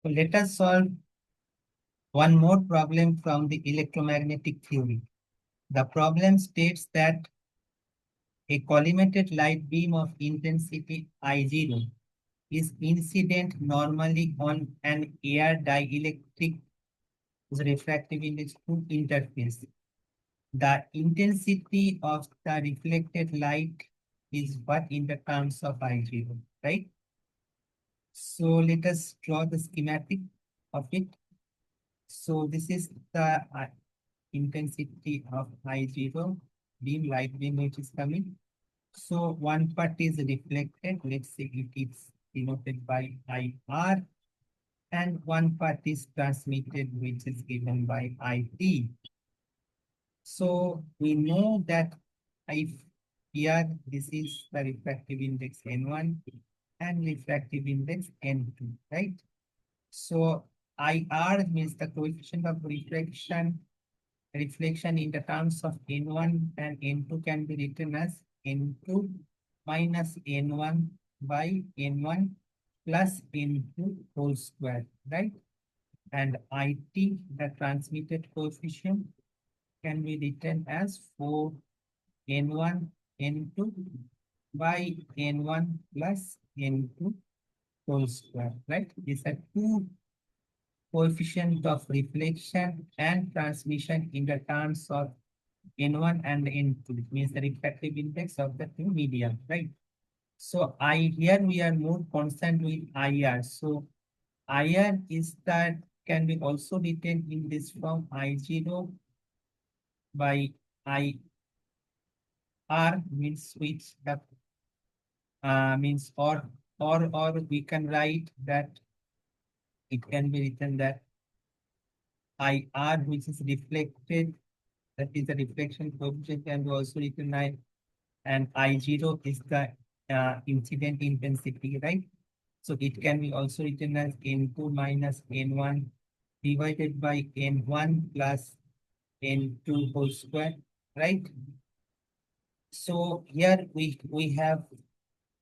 So let us solve one more problem from the electromagnetic theory. The problem states that a collimated light beam of intensity I0 is incident normally on an air dielectric refractive index to interface. The intensity of the reflected light is what in the terms of I0, right? So let us draw the schematic of it. So this is the intensity of I0 beam, light beam which is coming. So one part is reflected, let's say it is denoted by IR, and one part is transmitted which is given by IT. So we know that if here this is the refractive index N1 and refractive index N2, right? So IR means the coefficient of reflection in the terms of N1 and N2 can be written as N2 minus N1 by N1 plus N2 whole square, right? And IT, the transmitted coefficient, can be written as 4 N1 N2 by N1 plus N2 whole square, right? These are two coefficient of reflection and transmission in the terms of N1 and N2, which means the refractive index of the two media, right? So I here we are more concerned with IR. So IR is that can be also written in this form I0 by IR means which the means or we can write that it can be written that IR which is reflected, that is the reflection coefficient, can be also written as, and I0 is the incident intensity, right? So it can be also written as N2 minus N1 divided by N1 plus N2 whole square, right? So here we have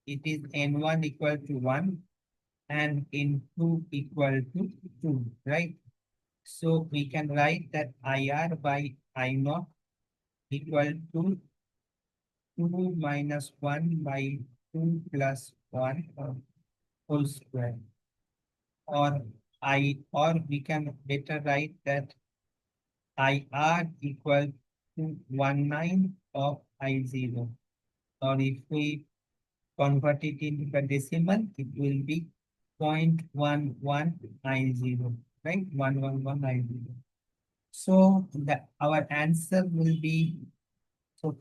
it is N1 equal to 1 and N2 equal to 2, right? So we can write that IR by I0 equal to 2 minus 1 by 2 plus 1 whole square. Or we can better write that IR equal to 19 of I0. Or if we convert it into the decimal, it will be 0.11 I0, right? 111 I0. So our answer will be so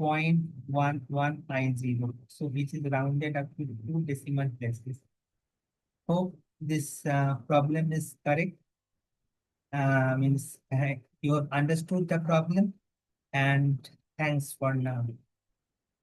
0.11 I0. So which is rounded up to two decimal places. Hope this problem is correct. Means you have understood the problem, and thanks for now.